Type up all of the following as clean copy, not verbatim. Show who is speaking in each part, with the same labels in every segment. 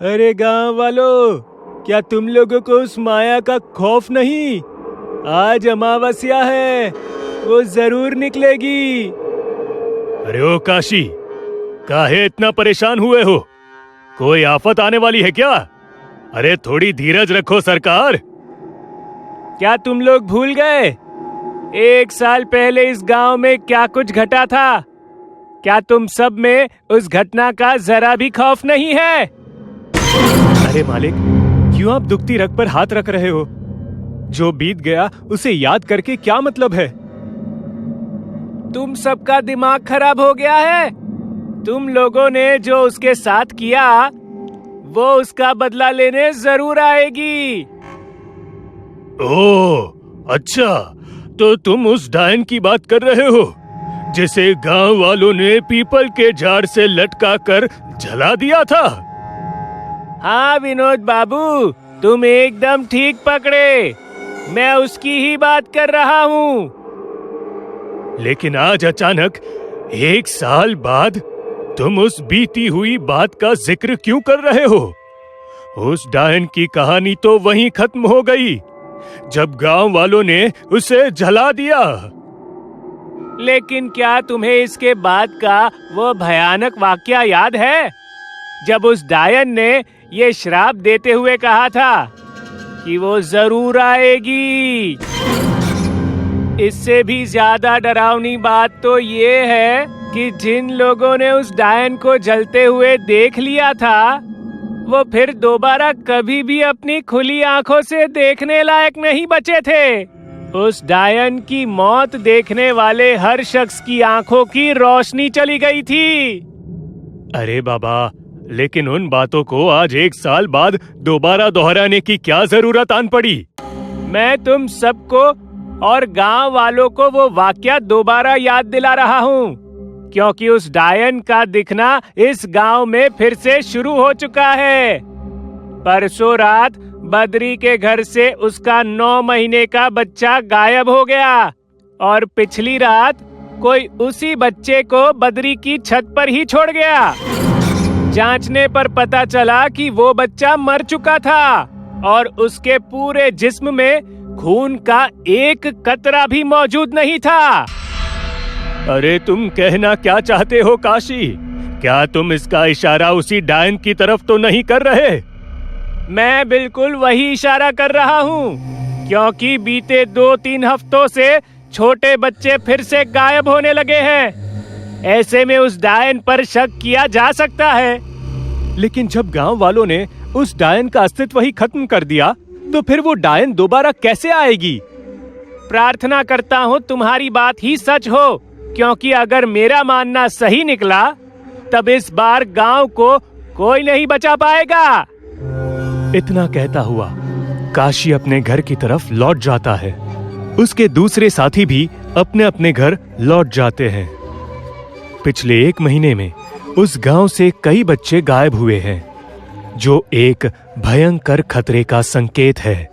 Speaker 1: अरे गांव वालों, क्या तुम लोगों को उस माया का खौफ नहीं? आज अमावस्या है, वो जरूर निकलेगी।
Speaker 2: अरे ओ काशी, काहे इतना परेशान हुए हो? कोई आफत आने वाली है क्या? अरे थोड़ी धीरज रखो सरकार।
Speaker 1: क्या तुम लोग भूल गए 1 साल पहले इस गांव में क्या कुछ घटा था? क्या तुम सब में उस घटना का जरा भी खौफ नहीं है? अरे मालिक, क्यों आप दुखती रग पर हाथ रख रहे हो? जो बीत गया उसे याद करके क्या मतलब है? तुम सबका दिमाग खराब हो गया है। तुम लोगों ने जो उसके साथ किया, वो उसका बदला लेने जरूर आएगी।
Speaker 2: ओह अच्छा, तो तुम उस डायन की बात कर रहे हो जिसे गांव वालों ने पीपल के झाड़ से लटका कर जला दिया था?
Speaker 1: हाँ विनोद बाबू, तुम एकदम ठीक पकड़े। मैं उसकी ही बात कर रहा हूँ।
Speaker 2: लेकिन आज अचानक 1 साल बाद तुम उस बीती हुई बात का जिक्र क्यों कर रहे हो? उस डायन की कहानी तो वहीं खत्म हो गई जब गांव वालों ने उसे जला दिया।
Speaker 1: लेकिन क्या तुम्हें इसके बाद का वो भयानक वाकया याद है, जब उस डायन ने ये श्राप देते हुए कहा था कि वो जरूर आएगी? इससे भी ज्यादा डरावनी बात तो ये है कि जिन लोगों ने उस डायन को जलते हुए देख लिया था, वो फिर दोबारा कभी भी अपनी खुली आंखों से देखने लायक नहीं बचे थे। उस डायन की मौत देखने वाले हर शख्स की आंखों की रोशनी चली गई थी।
Speaker 2: अरे बाबा, लेकिन उन बातों को आज 1 साल बाद दोबारा दोहराने की क्या जरूरत आन पड़ी?
Speaker 1: मैं तुम सबको और गांव वालों को वो वाकया दोबारा याद दिला रहा हूँ, क्योंकि उस डायन का दिखना इस गांव में फिर से शुरू हो चुका है। परसों रात बद्री के घर से उसका 9 महीने का बच्चा गायब हो गया और पिछली रात कोई उसी बच्चे को बद्री की छत पर ही छोड़ गया। जांचने पर पता चला कि वो बच्चा मर चुका था और उसके पूरे जिस्म में खून का एक कतरा भी मौजूद नहीं था।
Speaker 2: अरे तुम कहना क्या चाहते हो काशी? क्या तुम इसका इशारा उसी डायन की तरफ तो नहीं कर रहे?
Speaker 1: मैं बिल्कुल वही इशारा कर रहा हूँ, क्योंकि बीते 2-3 हफ्तों से छोटे बच्चे फिर से गायब होने लगे हैं। ऐसे में उस डायन पर शक किया जा सकता है।
Speaker 2: लेकिन जब गांव वालों ने उस डायन का अस्तित्व ही खत्म कर दिया, तो फिर वो डायन दोबारा कैसे आएगी?
Speaker 1: प्रार्थना करता हूँ तुम्हारी बात ही सच हो, क्योंकि अगर मेरा मानना सही निकला, तब इस बार गांव को कोई नहीं बचा पाएगा।
Speaker 2: इतना कहता हुआ काशी अपने घर की तरफ लौट जाता है। उसके दूसरे साथी भी अपने अपने घर लौट जाते हैं। पिछले 1 महीने में उस गांव से कई बच्चे गायब हुए हैं, जो एक भयंकर खतरे का संकेत है।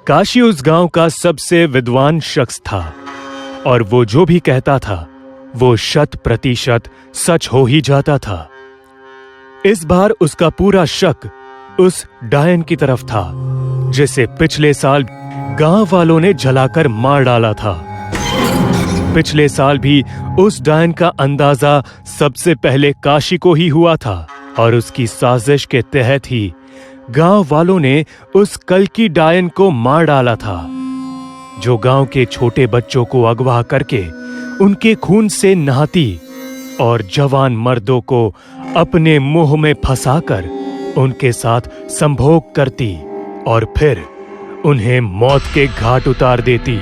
Speaker 2: काशी उस गांव का सबसे विद्वान शख्स था और वो जो भी कहता था वो 100% सच हो ही जाता था। इस बार उसका पूरा शक उस डायन की तरफ था, जिसे पिछले साल गांव वालों ने जलाकर मार डाला था। पिछले साल भी उस डायन का अंदाजा सबसे पहले काशी को ही हुआ था और उसकी साजिश के तहत ही गांव वालों ने उस कल्कि डायन को मार डाला था, जो गांव के छोटे बच्चों को अगवा करके उनके खून से नहाती और जवान मर्दों को अपने मुंह में फंसाकर उनके साथ संभोग करती और फिर उन्हें मौत के घाट उतार देती।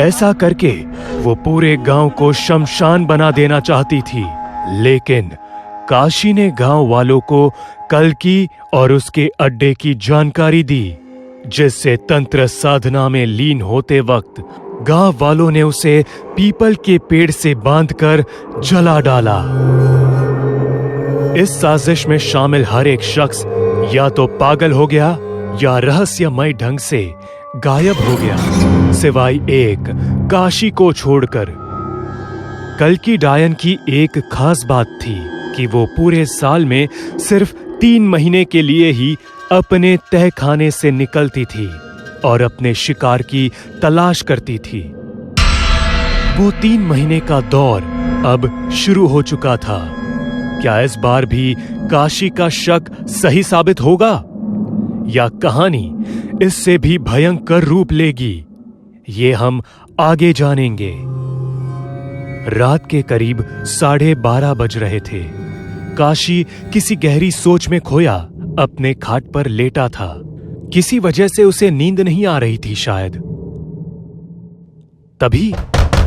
Speaker 2: ऐसा करके वो पूरे गांव को शमशान बना देना चाहती थी। लेकिन काशी ने गांव वालों को कल्कि और उसके अड्डे की जानकारी दी, जिससे तंत्र साधना में लीन होते वक्त गांव वालों ने उसे पीपल के पेड़ से बांधकर जला डाला। इस साजिश में शामिल हर एक शख्स या तो पागल हो गया या रहस्यमय ढंग से गायब हो गया, सिवाय एक काशी को छोड़कर। कल्कि डायन की एक खास बात थी कि वो पूरे साल में सिर्फ 3 महीने के लिए ही अपने तहखाने से निकलती थी और अपने शिकार की तलाश करती थी। वो 3 महीने का दौर अब शुरू हो चुका था। क्या इस बार भी काशी का शक सही साबित होगा या कहानी इससे भी भयंकर रूप लेगी? ये हम आगे जानेंगे। रात के करीब 12:30 बज रहे थे। काशी किसी गहरी सोच में खोया अपने खाट पर लेटा था। किसी वजह से उसे नींद नहीं आ रही थी शायद। तभी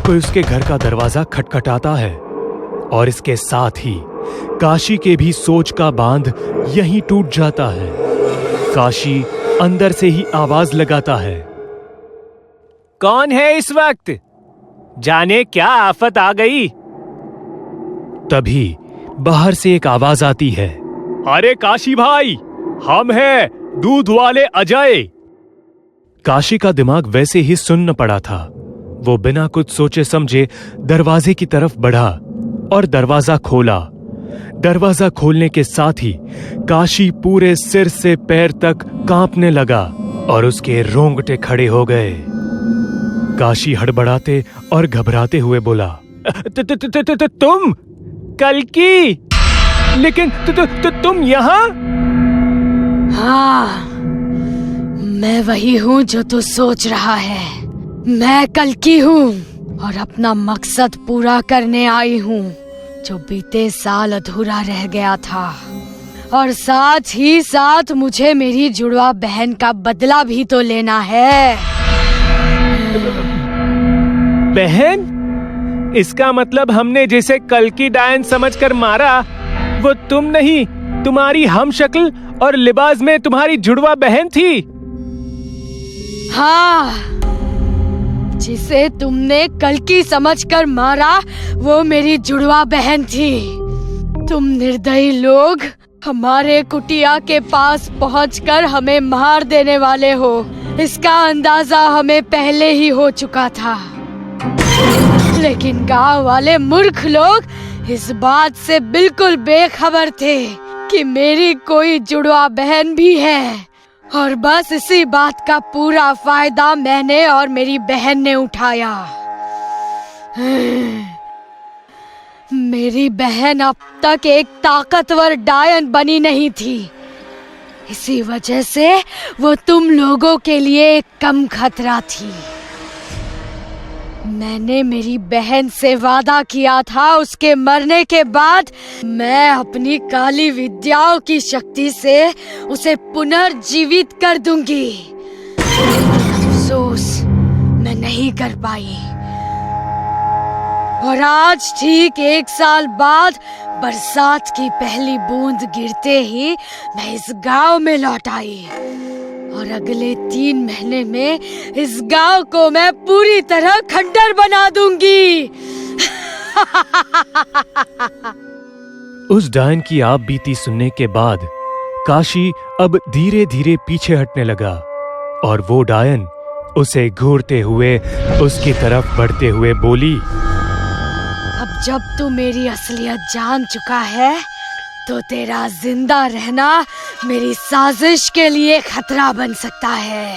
Speaker 2: कोई उसके घर का दरवाजा खटखटाता है और इसके साथ ही काशी के भी सोच का बांध यहीं टूट जाता है। काशी अंदर से ही आवाज लगाता है,
Speaker 1: कौन है इस वक्त? जाने क्या आफत आ गई।
Speaker 2: तभी बाहर से एक आवाज आती है,
Speaker 1: अरे काशी भाई, हम हैं दूध वाले अजय।
Speaker 2: काशी का दिमाग वैसे ही सुन्न पड़ा था। वो बिना कुछ सोचे समझे दरवाजे की तरफ बढ़ा और दरवाजा खोला। दरवाजा खोलने के साथ ही काशी पूरे सिर से पैर तक कांपने लगा और उसके रोंगटे खड़े हो गए। काशी हड़बड़ाते और घबराते हुए बोला,
Speaker 1: तुम कल्कि? लेकिन तुम यहाँ?
Speaker 3: हाँ, मैं वही हूँ जो तू सोच रहा है। मैं कल्कि हूँ और अपना मकसद पूरा करने आई हूँ जो बीते साल अधूरा रह गया था, और साथ ही साथ मुझे मेरी जुड़वा बहन का बदला भी तो लेना है।
Speaker 1: बहन? इसका मतलब हमने जिसे कल्कि डायन समझकर मारा वो तुम नहीं, तुम्हारी हम शक्ल और लिबास में तुम्हारी जुड़वा बहन थी।
Speaker 3: हाँ, जिसे तुमने कल्कि समझकर मारा वो मेरी जुड़वा बहन थी। तुम निर्दयी लोग हमारे कुटिया के पास पहुंचकर हमें मार देने वाले हो, इसका अंदाजा हमें पहले ही हो चुका था। लेकिन गांव वाले मूर्ख लोग इस बात से बिल्कुल बेखबर थे कि मेरी कोई जुड़वा बहन भी है, और बस इसी बात का पूरा फायदा मैंने और मेरी बहन ने उठाया। मेरी बहन अब तक एक ताकतवर डायन बनी नहीं थी, इसी वजह से वो तुम लोगों के लिए एक कम खतरा थी। मैंने मेरी बहन से वादा किया था उसके मरने के बाद मैं अपनी काली विद्याओं की शक्ति से उसे पुनर्जीवित कर दूंगी। अफसोस मैं नहीं कर पाई, और आज ठीक 1 साल बाद बरसात की पहली बूंद गिरते ही मैं इस गांव में लौट आई, और अगले 3 महीने में इस गांव को मैं पूरी तरह खंडर बना दूंगी।
Speaker 2: उस डायन की आप बीती सुनने के बाद काशी अब धीरे धीरे पीछे हटने लगा, और वो डायन उसे घूरते हुए उसकी तरफ बढ़ते हुए बोली,
Speaker 3: अब जब तू मेरी असलियत जान चुका है तो तेरा जिंदा रहना मेरी साजिश के लिए खतरा बन सकता है।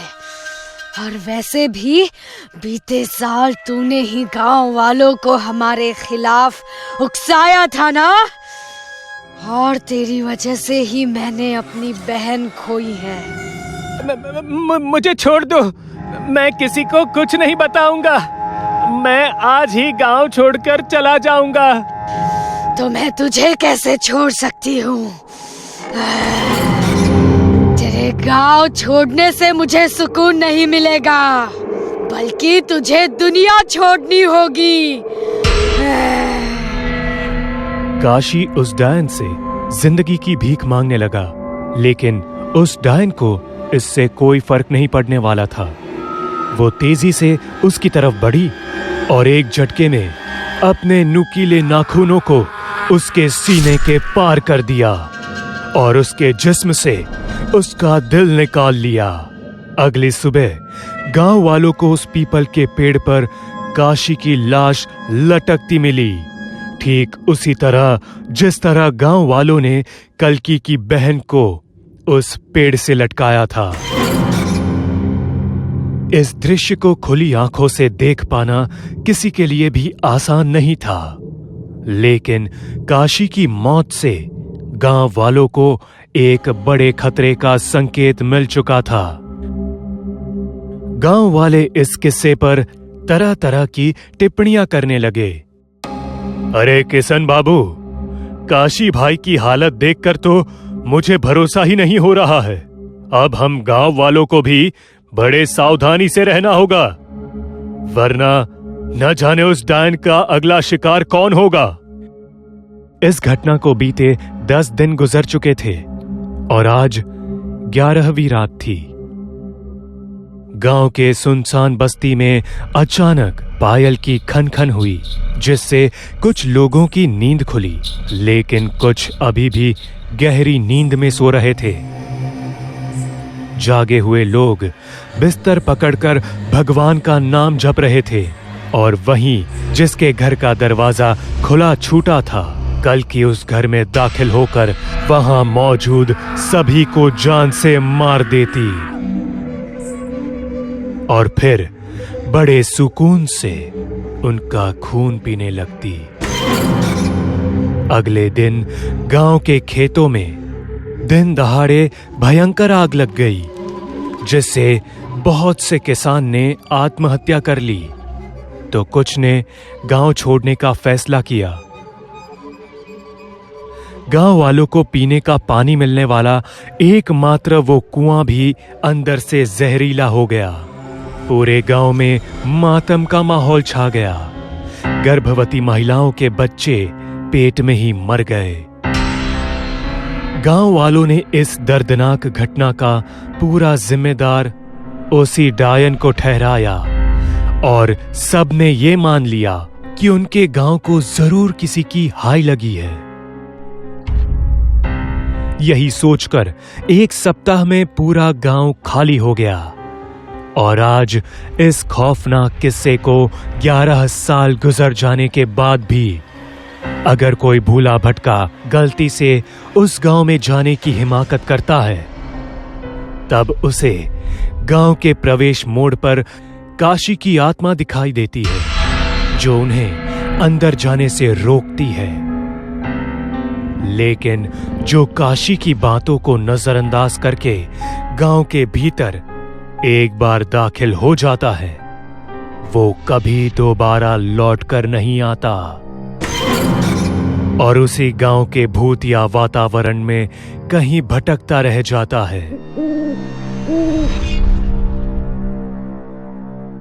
Speaker 3: और वैसे भी बीते साल तूने ही गांव वालों को हमारे खिलाफ उकसाया था ना, और तेरी वजह से ही मैंने अपनी बहन खोई है।
Speaker 1: मुझे छोड़ दो, मैं किसी को कुछ नहीं बताऊंगा। मैं आज ही गांव छोड़कर चला जाऊंगा।
Speaker 3: तो मैं तुझे कैसे छोड़ सकती हूँ? तेरे गांव छोड़ने से मुझे सुकून नहीं मिलेगा, बल्कि तुझे दुनिया छोड़नी होगी।
Speaker 2: काशी उस डायन से जिंदगी की भीख मांगने लगा, लेकिन उस डायन को इससे कोई फर्क नहीं पड़ने वाला था। वो तेजी से उसकी तरफ बढ़ी और एक झटके में अपने नुकीले नाखूनों को उसके सीने के पार कर दिया और उसके जिस्म से उसका दिल निकाल लिया। अगली सुबह गांव वालों को उस पीपल के पेड़ पर काशी की लाश लटकती मिली, ठीक उसी तरह जिस तरह गांव वालों ने कल्कि की बहन को उस पेड़ से लटकाया था। इस दृश्य को खुली आंखों से देख पाना किसी के लिए भी आसान नहीं था, लेकिन काशी की मौत से गांव वालों को एक बड़े खतरे का संकेत मिल चुका था। गांव वाले इस किस्से पर तरह तरह की टिप्पणियां करने लगे। अरे किशन बाबू, काशी भाई की हालत देखकर तो मुझे भरोसा ही नहीं हो रहा है। अब हम गांव वालों को भी बड़े सावधानी से रहना होगा, वरना न जाने उस डायन का अगला शिकार कौन होगा। इस घटना को बीते 10 दिन गुजर चुके थे और आज 11वीं रात थी। गांव के सुनसान बस्ती में अचानक पायल की खन खन हुई, जिससे कुछ लोगों की नींद खुली, लेकिन कुछ अभी भी गहरी नींद में सो रहे थे। जागे हुए लोग बिस्तर पकड़कर भगवान का नाम जप रहे थे और वहीं जिसके घर का दरवाजा खुला छूटा था, कल की उस घर में दाखिल होकर वहां मौजूद सभी को जान से मार देती और फिर बड़े सुकून से उनका खून पीने लगती। अगले दिन गांव के खेतों में दिन दहाड़े भयंकर आग लग गई, जिससे बहुत से किसान ने आत्महत्या कर ली, तो कुछ ने गांव छोड़ने का फैसला किया। गांव वालों को पीने का पानी मिलने वाला एकमात्र वो कुआं भी अंदर से जहरीला हो गया। पूरे गांव में मातम का माहौल छा गया। गर्भवती महिलाओं के बच्चे पेट में ही मर गए। गांव वालों ने इस दर्दनाक घटना का पूरा जिम्मेदार उसी डायन को ठहराया और सब ने ये मान लिया कि उनके गांव को जरूर किसी की हाय लगी है। यही सोचकर एक सप्ताह में पूरा गांव खाली हो गया और आज इस खौफनाक किस्से को 11 साल गुजर जाने के बाद भी अगर कोई भूला भटका गलती से उस गांव में जाने की हिमाकत करता है, तब उसे गांव के प्रवेश मोड़ पर काशी की आत्मा दिखाई देती है, जो उन्हें अंदर जाने से रोकती है। लेकिन जो काशी की बातों को नजरअंदाज करके गांव के भीतर एक बार दाखिल हो जाता है, वो कभी दोबारा लौटकर नहीं आता और उसी गांव के भूत या वातावरण में कहीं भटकता रह जाता है।